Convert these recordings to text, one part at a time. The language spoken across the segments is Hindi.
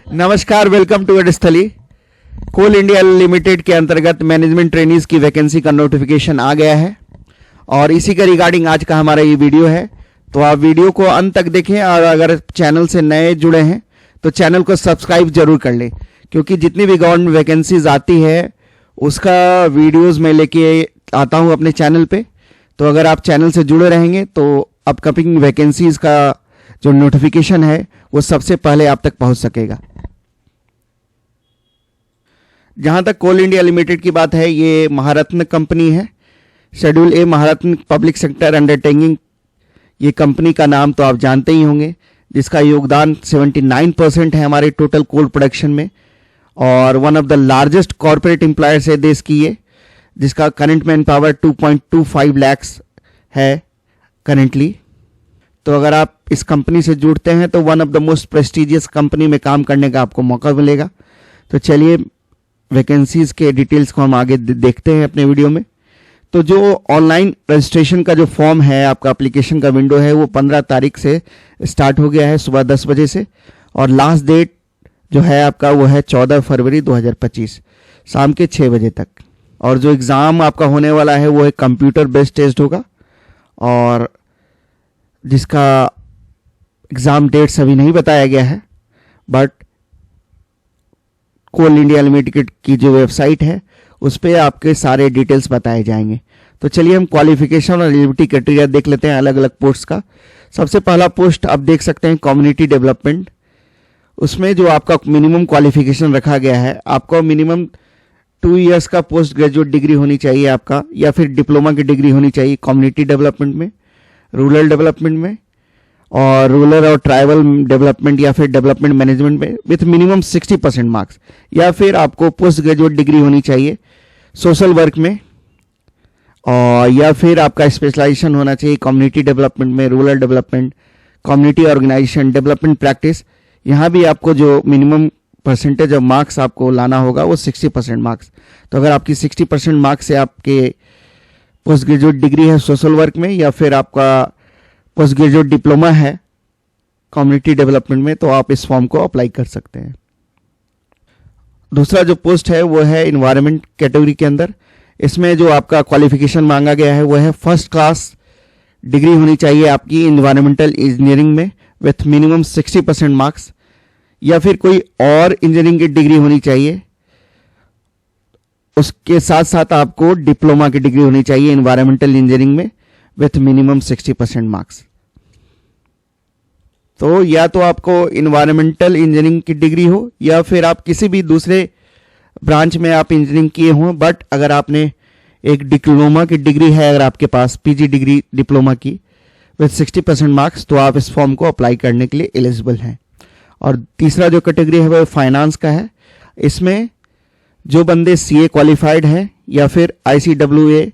नमस्कार, वेलकम टू स्थली। कोल इंडिया लिमिटेड के अंतर्गत मैनेजमेंट ट्रेनीज की वैकेंसी का नोटिफिकेशन आ गया है और इसी का रिगार्डिंग आज का हमारा ये वीडियो है। तो आप वीडियो को अंत तक देखें और अगर चैनल से नए जुड़े हैं तो चैनल को सब्सक्राइब जरूर कर लें, क्योंकि जितनी भी गवर्नमेंट वैकेंसीज आती है उसका वीडियोस मैं लेके आता हूं अपने चैनल पे। तो अगर आप चैनल से जुड़े रहेंगे तो अपकमिंग वैकेंसीज का जो नोटिफिकेशन है वो सबसे पहले आप तक पहुंच सकेगा। जहां तक कोल इंडिया लिमिटेड की बात है, ये महारत्न कंपनी है। शेड्यूल ए महारत्न पब्लिक सेक्टर अंडरटेकिंग, ये कंपनी का नाम तो आप जानते ही होंगे, जिसका योगदान 79% है हमारे टोटल कोल प्रोडक्शन में और one of the largest corporate employers है देश की ये, जिसका करंट मैन पावर 2.25 लाख है करंटली। तो अगर आप इस कंपनी से जुड़ते हैं तो one of the most prestigious company में काम करने का आपको मौका मिलेगा। तो चलिए वैकेंसीज के डिटेल्स को हम आगे देखते हैं अपने वीडियो में। तो जो ऑनलाइन रजिस्ट्रेशन का जो फॉर्म है, आपका एप्लीकेशन का विंडो है, वो 15 तारीख से स्टार्ट हो गया है सुबह 10 बजे से, और लास्ट डेट जो है आपका वो है 14 फरवरी 2025 शाम के 6 बजे तक। और जो एग्ज़ाम आपका होने वाला है वो एक कंप्यूटर बेस्ड टेस्ट होगा और जिसका एग्ज़ाम डेट्स अभी नहीं बताया गया है, बट कोल इंडिया लिमिटेड की जो वेबसाइट है उस पर आपके सारे डिटेल्स बताए जाएंगे। तो चलिए हम क्वालिफिकेशन और एलिजिबिलिटी क्राइटेरिया देख लेते हैं अलग अलग पोस्ट का। सबसे पहला पोस्ट आप देख सकते हैं कम्युनिटी डेवलपमेंट। उसमें जो आपका मिनिमम क्वालिफिकेशन रखा गया है, आपको मिनिमम 2 इयर्स का पोस्ट ग्रेजुएट डिग्री होनी चाहिए आपका, या फिर डिप्लोमा की डिग्री होनी चाहिए कम्युनिटी डेवलपमेंट में, रूरल डेवलपमेंट में और रूरल और ट्राइबल डेवलपमेंट या फिर डेवलपमेंट मैनेजमेंट में विथ मिनिमम 60% मार्क्स, या फिर आपको पोस्ट ग्रेजुएट डिग्री होनी चाहिए सोशल वर्क में, और या फिर आपका स्पेशलाइजेशन होना चाहिए कम्युनिटी डेवलपमेंट में, rural development, community organisation, development practice. यहाँ भी आपको जो मिनिमम परसेंटेज ऑफ मार्क्स आपको लाना होगा वो 60% मार्क्स। तो अगर आपकी 60% मार्क्स से आपके पोस्ट ग्रेजुएट डिग्री है सोशल वर्क में, या फिर आपका पोस्ट ग्रेजुएट डिप्लोमा है कम्युनिटी डेवलपमेंट में, तो आप इस फॉर्म को अप्लाई कर सकते हैं। दूसरा जो पोस्ट है वो है इन्वायरमेंट कैटेगरी के अंदर। इसमें जो आपका क्वालिफिकेशन मांगा गया है वो है फर्स्ट क्लास डिग्री होनी चाहिए आपकी इन्वायरमेंटल इंजीनियरिंग में विथ मिनिमम 60% मार्क्स, या फिर कोई और इंजीनियरिंग की डिग्री होनी चाहिए। उसके साथ साथ आपको डिप्लोमा की डिग्री होनी चाहिए इन्वायरमेंटल इंजीनियरिंग में विथ मिनिमम 60% मार्क्स। तो या तो आपको इन्वायरमेंटल इंजीनियरिंग की डिग्री हो, या फिर आप किसी भी दूसरे ब्रांच में आप इंजीनियरिंग किए हों, बट अगर आपने एक डिप्लोमा की डिग्री है, अगर आपके पास पीजी डिग्री डिप्लोमा की विथ 60% मार्क्स, तो आप इस फॉर्म को अप्लाई करने के लिए एलिजिबल हैं। और तीसरा जो कैटेगरी है वो फाइनेंस का है। इसमें जो बंदे सीए क्वालिफाइड हैं या फिर ICWA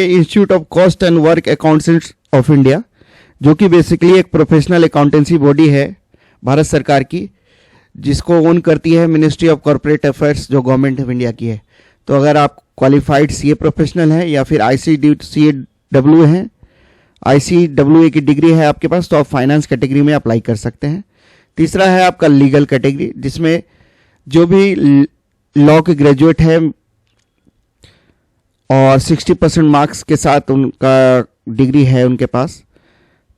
institute of cost and work accountants of India, जो कि बेसिकली एक प्रोफेशनल अकाउंटेंसी बॉडी है भारत सरकार की, जिसको ओन करती है मिनिस्ट्री ऑफ कॉर्पोरेट अफेयर्स, जो गवर्नमेंट ऑफ इंडिया की है। तो अगर आप क्वालिफाइड सीए प्रोफेशनल हैं या फिर आईसीडब्ल्यू हैं, आईसीडब्ल्यूए की डिग्री है आपके पास, तो आप फाइनेंस कैटेगरी में अप्लाई कर सकते हैं। तीसरा है आपका लीगल कैटेगरी, जिसमें जो भी लॉ के ग्रेजुएट है और 60% मार्क्स के साथ उनका डिग्री है उनके पास,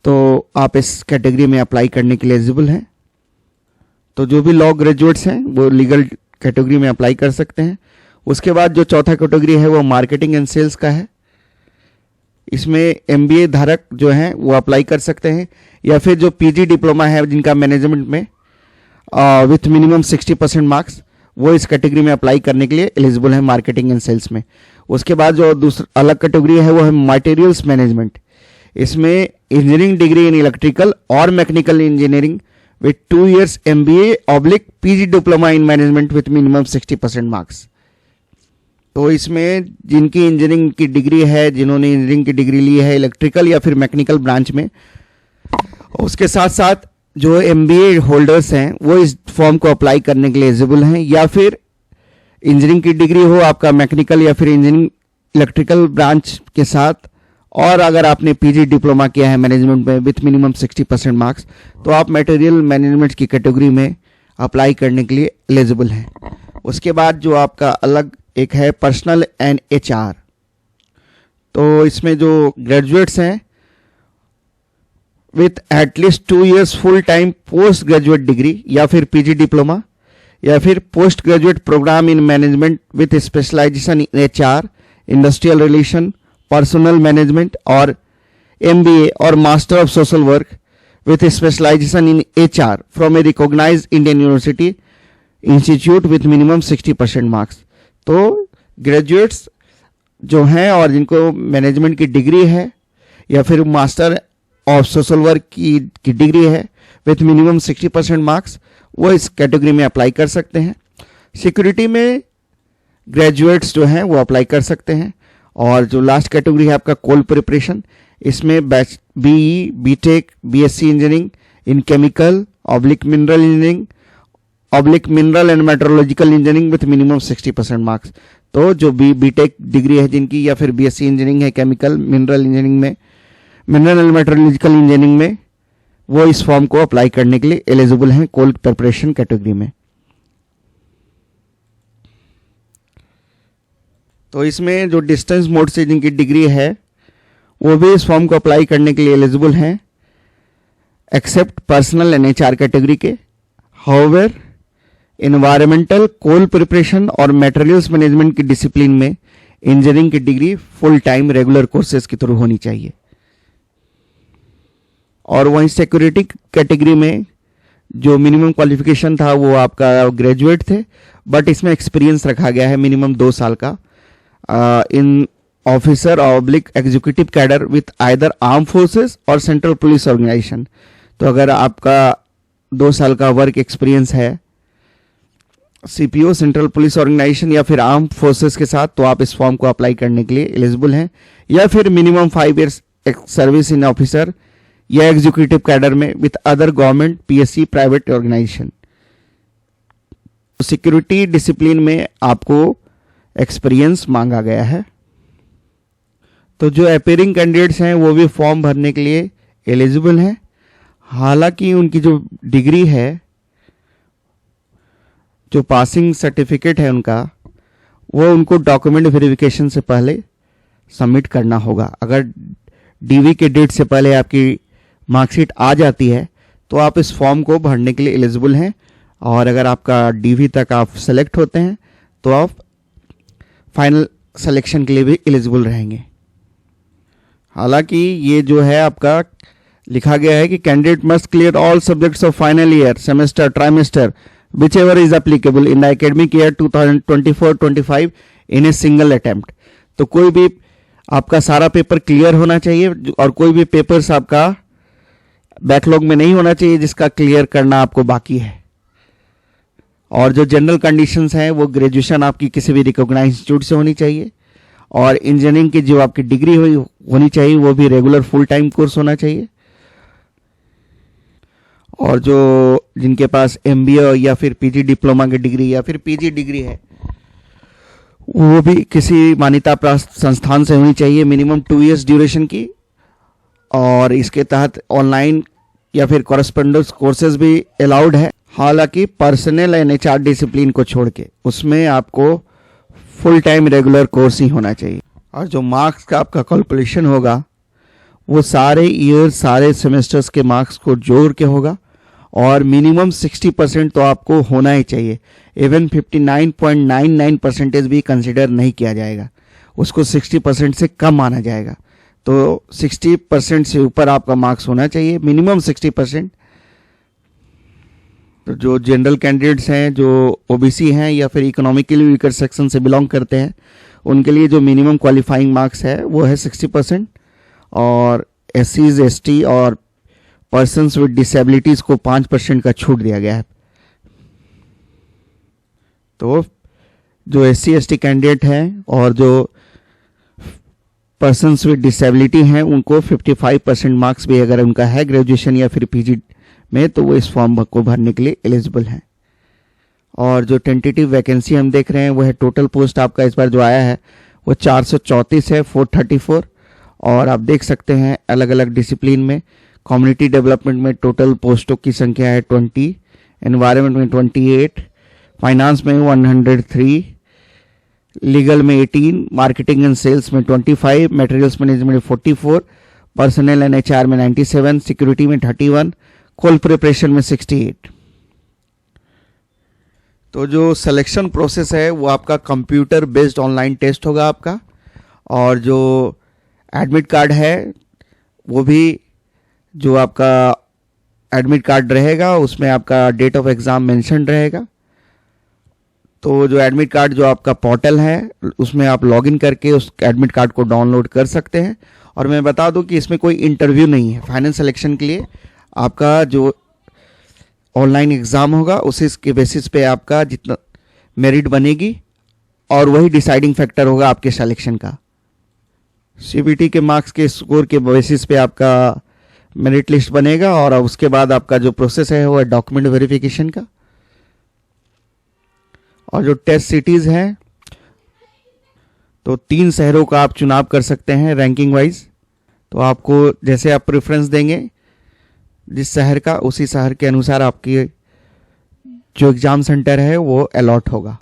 तो आप इस कैटेगरी में अप्लाई करने के लिए एलिजिबल हैं। तो जो भी लॉ ग्रेजुएट्स हैं वो लीगल कैटेगरी में अप्लाई कर सकते हैं। उसके बाद जो चौथा कैटेगरी है वो मार्केटिंग एंड सेल्स का है। इसमें एमबीए धारक जो हैं वो अप्लाई कर सकते हैं, या फिर जो पीजी डिप्लोमा है जिनका मैनेजमेंट में विथ मिनिमम 60% मार्क्स, वो इस कैटेगरी में अप्लाई करने के लिए एलिजिबल है मार्केटिंग एंड सेल्स में। उसके बाद जो दूसरा अलग कैटेगरी है वो है मटेरियल्स मैनेजमेंट। इसमें इंजीनियरिंग डिग्री इन इलेक्ट्रिकल और mechanical engineering with 2 years MBA oblique PG diploma in management with minimum 60% marks. तो इसमें जिनकी इंजीनियरिंग की डिग्री है, जिन्होंने इंजीनियरिंग की डिग्री ली है इलेक्ट्रिकल या फिर मैकेनिकल ब्रांच में, उसके साथ साथ जो एमबीए होल्डर्स हैं वो इस फॉर्म को अप्लाई करने के लिए एलिजिबल हैं, या फिर इंजीनियरिंग की डिग्री हो आपका मैकेनिकल या फिर इंजीनियरिंग इलेक्ट्रिकल ब्रांच के साथ, और अगर आपने पीजी डिप्लोमा किया है मैनेजमेंट में विथ मिनिमम 60% मार्क्स, तो आप मटेरियल मैनेजमेंट की कैटेगरी में अप्लाई करने के लिए एलिजिबल हैं। उसके बाद जो आपका अलग एक है पर्सनल एंड एचआर, तो इसमें जो ग्रेजुएट्स हैं with at least 2 years full time post graduate degree या फिर पीजी डिप्लोमा या फिर post graduate programme in management with specialisation in HR, industrial relation, personal management और एमबीए और master of social work with specialisation in HR from a recognised Indian university institute with minimum 60% marks. तो ग्रेजुएट्स जो हैं और जिनको मैनेजमेंट की डिग्री है या फिर मास्टर ऑफ सोशल वर्क की डिग्री है विथ मिनिमम 60% मार्क्स, वो इस कैटेगरी में अप्लाई कर सकते हैं। सिक्योरिटी में ग्रेजुएट्स जो हैं वो अप्लाई कर सकते हैं। और जो लास्ट कैटेगरी है आपका कोल प्रिपरेशन, इसमें BE, BTech, BSc engineering in chemical oblique mineral engineering oblique mineral and metallurgical engineering with minimum 60% marks. तो जो बीटेक डिग्री है जिनकी या फिर बीएससी इंजीनियरिंग है केमिकल मिनरल इंजीनियरिंग में, मिनरल एंड मेट्रोलॉजिकल इंजीनियरिंग में, वो इस फॉर्म को अप्लाई करने के लिए एलिजिबल हैं कोल प्रिपरेशन कैटेगरी में। तो इसमें जो डिस्टेंस मोड से जिनकी डिग्री है वो भी इस फॉर्म को अप्लाई करने के लिए एलिजिबल हैं except personal and HR category के। हाउएवर एनवायरमेंटल, कोल प्रिपरेशन और मटेरियल्स मैनेजमेंट की डिसिप्लिन में इंजीनियरिंग की degree full time regular courses के थ्रू होनी चाहिए। और वहीं सिक्योरिटी कैटेगरी में जो मिनिमम क्वालिफिकेशन था वो आपका ग्रेजुएट थे, बट इसमें एक्सपीरियंस रखा गया है मिनिमम 2 साल का in officer oblique executive cadre with either arm forces और सेंट्रल पुलिस ऑर्गेनाइजेशन। तो अगर आपका 2 साल का वर्क एक्सपीरियंस है सीपीओ, सेंट्रल पुलिस ऑर्गेनाइजेशन या फिर आर्म फोर्सेस के साथ, तो आप इस फॉर्म को अप्लाई करने के लिए एलिजिबल हैं। या फिर minimum 5 years service in officer या एग्जीक्यूटिव कैडर में with other government PSC private organisation. Security discipline में आपको एक्सपीरियंस मांगा गया है। तो जो अपेयरिंग कैंडिडेट्स हैं वो भी फॉर्म भरने के लिए एलिजिबल हैं। हालांकि उनकी जो डिग्री है, जो पासिंग सर्टिफिकेट है उनका, वो उनको डॉक्यूमेंट वेरिफिकेशन से पहले सबमिट करना होगा। अगर डीवी के डेट से पहले आपकी मार्कशीट आ जाती है तो आप इस फॉर्म को भरने के लिए एलिजिबल हैं। और अगर आपका डीवी तक आप सेलेक्ट होते हैं तो आप फाइनल सिलेक्शन के लिए भी एलिजिबल रहेंगे। हालांकि ये जो है आपका लिखा गया है कि candidate must clear all subjects of final year, semester, trimester whichever is applicable in the academic year 2024-25 in a single attempt। तो कोई भी आपका सारा पेपर क्लियर होना चाहिए और कोई भी पेपर्स आपका बैकलॉग में नहीं होना चाहिए जिसका क्लियर करना आपको बाकी है। और जो जनरल कंडीशंस हैं वो ग्रेजुएशन आपकी किसी भी रिकॉग्नाइज्ड इंस्टीट्यूट से होनी चाहिए और इंजीनियरिंग की जो आपकी डिग्री होनी चाहिए वो भी रेगुलर फुल टाइम कोर्स होना चाहिए। और जो जिनके पास एमबीए या फिर पीजी डिप्लोमा की डिग्री या फिर पीजी डिग्री है वो भी किसी मान्यता प्राप्त संस्थान से होनी चाहिए मिनिमम 2 years ड्यूरेशन की। और इसके तहत ऑनलाइन या फिर कॉरेस्पोंडेंस कोर्सेज भी अलाउड है। हालांकि पर्सनल एंड एचआर डिसिप्लिन को छोड़ के उसमें आपको फुल टाइम रेगुलर कोर्स ही होना चाहिए। और जो मार्क्स का आपका कैलकुलेशन होगा वो सारे ईयर सारे सेमेस्टर्स के मार्क्स को जोड़ के होगा और मिनिमम 60% तो आपको होना ही चाहिए। इवन 59.99% भी कंसिडर नहीं किया जाएगा, उसको 60% से कम माना जाएगा। तो 60% से ऊपर आपका मार्क्स होना चाहिए, मिनिमम 60%। तो जो जनरल कैंडिडेट्स हैं, जो ओबीसी हैं या फिर इकोनॉमिकली वीकर सेक्शन से बिलोंग करते हैं, उनके लिए जो मिनिमम क्वालिफाइंग मार्क्स है वो है 60%। और एससीज, एसटी और पर्सन्स विद डिसेबिलिटीज को 5% का छूट दिया गया है। तो जो एससी एसटी कैंडिडेट हैं और जो पर्सन्स विद डिसेबिलिटी हैं उनको 55% मार्क्स भी अगर उनका है ग्रेजुएशन या फिर पीजी में तो वो इस फॉर्म को भरने के लिए एलिजिबल हैं। और जो टेंटेटिव वैकेंसी हम देख रहे हैं वो है टोटल पोस्ट आपका इस बार जो आया है वो 434 है 434। और आप देख सकते हैं अलग अलग डिसिप्लिन में कम्युनिटी डेवलपमेंट में टोटल पोस्टों की संख्या है 20, एनवायरनमेंट में 28, फाइनेंस में 103, लीगल में 18, मार्केटिंग एंड सेल्स में 25, मटेरियल्स मैनेजमेंट में 44, पर्सनल एंड एचआर में 97, सिक्योरिटी में 31, कोल प्रिपरेशन में 68। तो जो सिलेक्शन प्रोसेस है वो आपका कंप्यूटर बेस्ड ऑनलाइन टेस्ट होगा आपका, और जो एडमिट कार्ड है वो भी जो आपका एडमिट कार्ड रहेगा उसमें आपका डेट ऑफ एग्ज़ाम मेंशन रहेगा। तो जो एडमिट कार्ड जो आपका पोर्टल है उसमें आप लॉगिन करके उस एडमिट कार्ड को डाउनलोड कर सकते हैं। और मैं बता दूं कि इसमें कोई इंटरव्यू नहीं है। फाइनल सिलेक्शन के लिए आपका जो ऑनलाइन एग्ज़ाम होगा उसी के बेसिस पे आपका जितना मेरिट बनेगी और वही डिसाइडिंग फैक्टर होगा आपके सिलेक्शन का। सीबीटी के मार्क्स के स्कोर के बेसिस पे आपका मेरिट लिस्ट बनेगा और उसके बाद आपका जो प्रोसेस है वो है डॉक्यूमेंट वेरिफिकेशन का। और जो टेस्ट सिटीज़ हैं तो 3 शहरों का आप चुनाव कर सकते हैं रैंकिंग वाइज। तो आपको जैसे आप प्रेफरेंस देंगे जिस शहर का, उसी शहर के अनुसार आपकी जो एग्ज़ाम सेंटर है वो अलॉट होगा।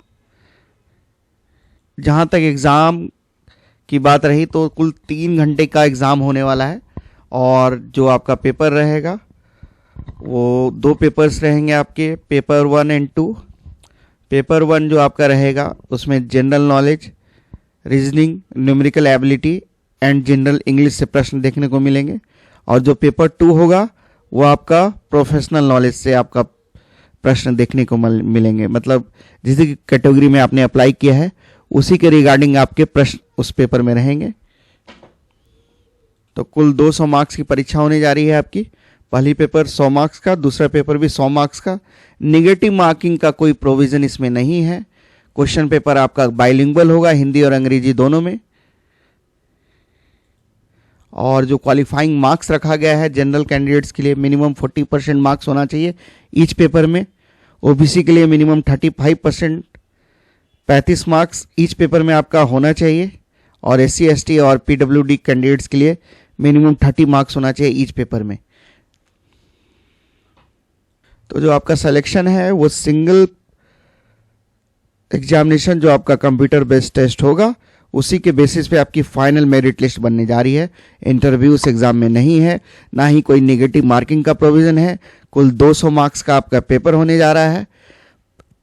जहाँ तक एग्ज़ाम की बात रही तो कुल 3 घंटे का एग्ज़ाम होने वाला है और जो आपका पेपर रहेगा वो 2 पेपर्स रहेंगे आपके, पेपर 1 एंड 2। पेपर 1 जो आपका रहेगा उसमें general knowledge, reasoning, numerical ability and general English से प्रश्न देखने को मिलेंगे। और जो पेपर 2 होगा वो आपका प्रोफेशनल नॉलेज से आपका प्रश्न देखने को मिलेंगे। मतलब जिस कैटेगरी में आपने अप्लाई किया है उसी के रिगार्डिंग आपके प्रश्न उस पेपर में रहेंगे। तो कुल 200 मार्क्स की परीक्षा होने जा रही है आपकी। पहली पेपर 100 मार्क्स का, दूसरा पेपर भी 100 मार्क्स का। निगेटिव मार्किंग का कोई प्रोविज़न इसमें नहीं है। क्वेश्चन पेपर आपका बाइलिंगुअल होगा, हिंदी और अंग्रेजी दोनों में। और जो क्वालिफाइंग मार्क्स रखा गया है जनरल कैंडिडेट्स के लिए मिनिमम 40% मार्क्स होना चाहिए ईच पेपर में। ओबीसी के लिए मिनिमम 35%, 35 मार्क्स ईच पेपर में आपका होना चाहिए। और SC ST और PWD कैंडिडेट्स के लिए मिनिमम 30 मार्क्स होना चाहिए ईच पेपर में। तो जो आपका सिलेक्शन है वो सिंगल एग्जामिनेशन जो आपका कंप्यूटर बेस्ड टेस्ट होगा उसी के बेसिस पे आपकी फाइनल मेरिट लिस्ट बनने जा रही है। इंटरव्यू उस एग्जाम में नहीं है, ना ही कोई नेगेटिव मार्किंग का प्रोविज़न है। कुल 200 मार्क्स का आपका पेपर होने जा रहा है।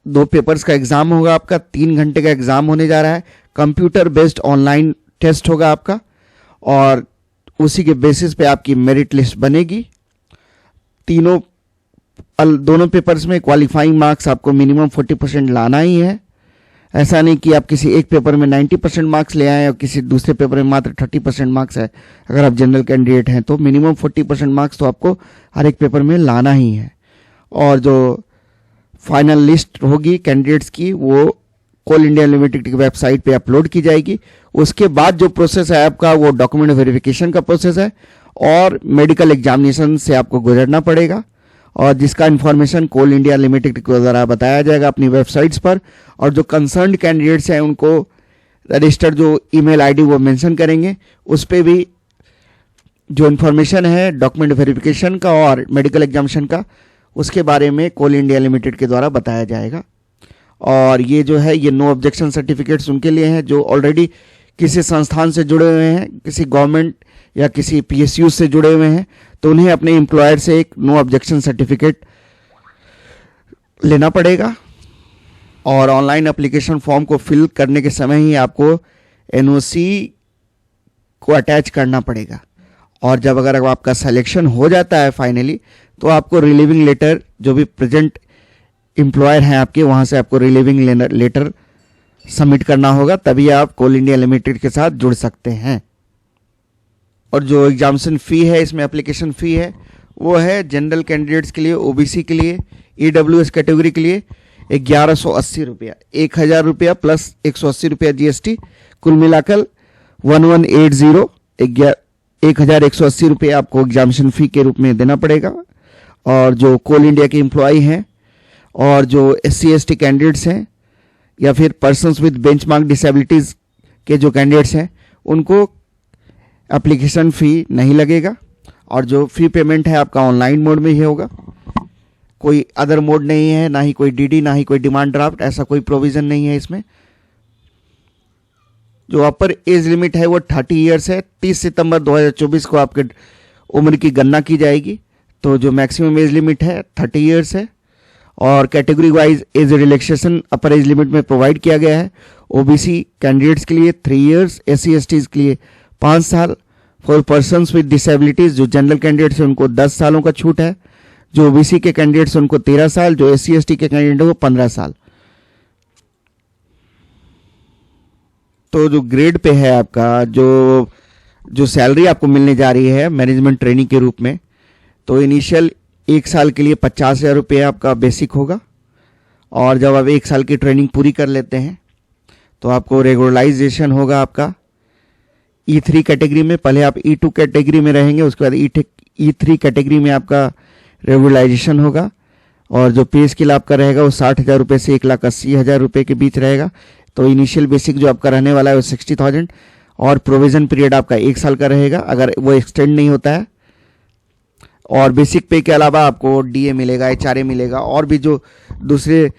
2 पेपर्स का एग्ज़ाम होगा आपका, 3 घंटे का एग्ज़ाम होने जा रहा है। कंप्यूटर बेस्ड ऑनलाइन टेस्ट होगा आपका और उसी के बेसिस पे आपकी मेरिट लिस्ट बनेगी। दोनों पेपर्स में क्वालिफाइंग मार्क्स आपको मिनिमम 40% लाना ही है। ऐसा नहीं कि आप किसी एक पेपर में 90% मार्क्स ले आए और किसी दूसरे पेपर में मात्र 30% मार्क्स है। अगर आप जनरल कैंडिडेट हैं तो मिनिमम 40% मार्क्स तो आपको हर एक पेपर में लाना ही है। और जो फाइनल लिस्ट होगी कैंडिडेट्स की वो कोल इंडिया लिमिटेड की वेबसाइट पे अपलोड की जाएगी। उसके बाद जो प्रोसेस है आपका वो डॉक्यूमेंट वेरिफिकेशन का प्रोसेस है और मेडिकल एग्जामिनेशन से आपको गुजरना पड़ेगा, और जिसका इन्फॉर्मेशन कोल इंडिया लिमिटेड के द्वारा बताया जाएगा अपनी वेबसाइट्स पर। और जो कंसर्न्ड कैंडिडेट्स हैं उनको रजिस्टर्ड जो ईमेल आईडी वो मेंशन करेंगे, उस पर भी जो इन्फॉर्मेशन है डॉक्यूमेंट वेरिफिकेशन का और मेडिकल एग्जामिनेशन का उसके बारे में कोल इंडिया लिमिटेड के द्वारा बताया जाएगा। और ये जो है ये नो ऑब्जेक्शन सर्टिफिकेट्स उनके लिए हैं जो ऑलरेडी किसी संस्थान से जुड़े हुए हैं, किसी गवर्नमेंट या किसी PSU से जुड़े हुए हैं, तो उन्हें अपने एम्प्लॉयर से एक नो ऑब्जेक्शन सर्टिफिकेट लेना पड़ेगा। और ऑनलाइन एप्लीकेशन फॉर्म को फिल करने के समय ही आपको NOC को अटैच करना पड़ेगा। और जब अगर आपका सिलेक्शन हो जाता है फाइनली तो आपको रिलीविंग लेटर जो भी प्रेजेंट एम्प्लॉयर हैं आपके वहाँ से आपको रिलीविंग लेटर सबमिट करना होगा, तभी आप कोल इंडिया लिमिटेड के साथ जुड़ सकते हैं। और जो एग्जामिनेशन फ़ी है इसमें एप्लीकेशन फ़ी है वो है जनरल कैंडिडेट्स के लिए, OBC के लिए, EWS कैटेगरी के लिए 1180 रुपया, 1000 रुपया प्लस 180 रुपया GST, कुल मिलाकर 1180, 1180 रुपये आपको एग्जामिनेशन फ़ी के रूप में देना पड़ेगा। और जो कोल इंडिया के एम्प्लॉई हैं और जो SC ST कैंडिडेट्स हैं या फिर पर्सन्स विद बेंचमार्क डिसेबिलिटीज़ के जो कैंडिडेट्स हैं उनको एप्लीकेशन फ़ी नहीं लगेगा और जो फ़ी पेमेंट है आपका ऑनलाइन मोड में ही होगा। कोई अदर मोड नहीं है, ना ही कोई डीडी, ना ही कोई डिमांड ड्राफ्ट, ऐसा कोई प्रोविज़न नहीं है इसमें। जो अपर एज लिमिट है वो 30 ईयर्स है। 30 सितंबर 2024 को आपके उम्र की गणना की जाएगी। तो जो मैक्सिमम एज लिमिट है 30 ईयर्स है और कैटेगरी वाइज एज रिलैक्सेशन अपर एज लिमिट में प्रोवाइड किया गया है। ओबीसी कैंडिडेट्स के लिए 3 ईयर्स, एससी एसटीज के लिए 5 साल, फॉर पर्सन्स विद डिसेबिलिटीज जो जनरल कैंडिडेट्स हैं उनको 10 सालों का छूट है, जो ओबीसी के कैंडिडेट्स उनको 13 साल, जो एससी एसटी के कैंडिडेट को 15 साल। तो जो ग्रेड पे है आपका जो सैलरी आपको मिलने जा रही है मैनेजमेंट ट्रेनिंग के रूप में, तो इनिशियल 1 साल के लिए 50,000 रुपये आपका बेसिक होगा और जब आप 1 साल की ट्रेनिंग पूरी कर लेते हैं तो आपको रेगुलराइजेशन होगा आपका E3 कैटेगरी में। पहले आप E2 कैटेगरी में रहेंगे, उसके बाद E3 कैटेगरी में आपका रेगुलराइजेशन होगा और जो पे स्केल आपका रहेगा वो 60,000 रुपये से 1,80,000 रुपये के बीच रहेगा। तो इनिशियल बेसिक जो आपका रहने वाला है वो 60,000 और प्रोविजन पीरियड आपका 1 साल का रहेगा अगर वो एक्सटेंड नहीं होता है। और बेसिक पे के अलावा आपको डीए मिलेगा, एचआरए मिलेगा और भी जो दूसरे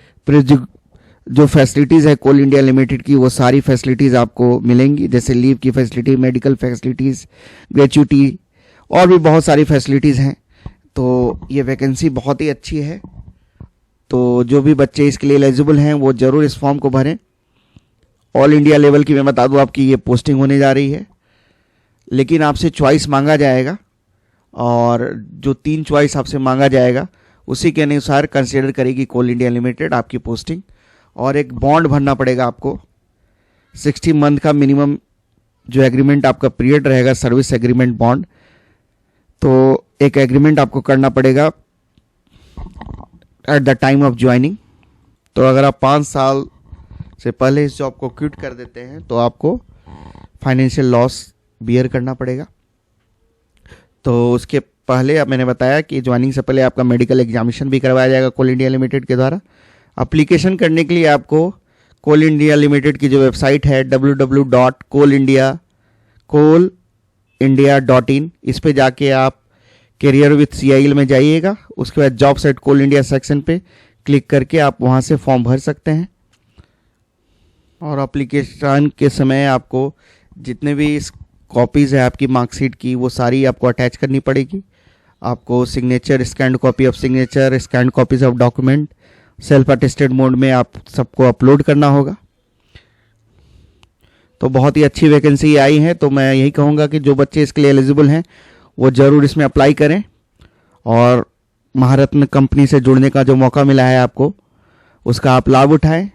जो फैसिलिटीज़ है कोल इंडिया लिमिटेड की, वो सारी फैसिलिटीज़ आपको मिलेंगी, जैसे लीव की फैसिलिटी, मेडिकल फैसिलिटीज़, ग्रेच्युटी और भी बहुत सारी फैसिलिटीज़ हैं। तो ये वैकेंसी बहुत ही अच्छी है। तो जो भी बच्चे इसके लिए एलिजिबल हैं वो ज़रूर इस फॉर्म को भरें। ऑल इंडिया लेवल की मैं बता दूं आपकी ये पोस्टिंग होने जा रही है, लेकिन आपसे चॉइस मांगा जाएगा और जो 3 चॉइस आपसे मांगा जाएगा उसी के अनुसार कंसिडर करेगी कोल इंडिया लिमिटेड आपकी पोस्टिंग। और एक बॉन्ड भरना पड़ेगा आपको 60 मंथ का मिनिमम जो एग्रीमेंट आपका पीरियड रहेगा, सर्विस एग्रीमेंट बॉन्ड। तो एक एग्रीमेंट आपको करना पड़ेगा at the time of joining. तो अगर आप 5 साल से पहले इस जॉब को क्विट कर देते हैं तो आपको फाइनेंशियल लॉस बियर करना पड़ेगा। तो उसके पहले अब मैंने बताया कि ज्वाइनिंग से पहले आपका मेडिकल एग्जामिनेशन भी करवाया जाएगा कोल इंडिया लिमिटेड के द्वारा। एप्लीकेशन करने के लिए आपको कोल इंडिया लिमिटेड की जो वेबसाइट है www.coalindia.in, इस पे जाके आप करियर विथ CIL में जाइएगा। उसके बाद जॉब साइट कोल इंडिया सेक्शन पे क्लिक करके आप वहाँ से फॉर्म भर सकते हैं। और एप्लीकेशन के समय आपको जितने भी कॉपीज़ है आपकी मार्कशीट की वो सारी आपको अटैच करनी पड़ेगी। आपको signature, scanned copy of signature, scanned copies of document self attested mode में आप सबको अपलोड करना होगा। तो बहुत ही अच्छी वैकेंसी आई है। तो मैं यही कहूँगा कि जो बच्चे इसके लिए एलिजिबल हैं वो ज़रूर इसमें अप्लाई करें और महारत्न कंपनी से जुड़ने का जो मौका मिला है आपको उसका आप लाभ उठाएं।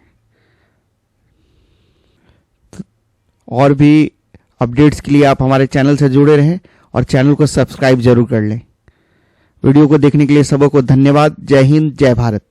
और भी अपडेट्स के लिए आप हमारे चैनल से जुड़े रहें और चैनल को सब्सक्राइब जरूर कर लें। वीडियो को देखने के लिए सबको धन्यवाद। जय हिंद, जय भारत।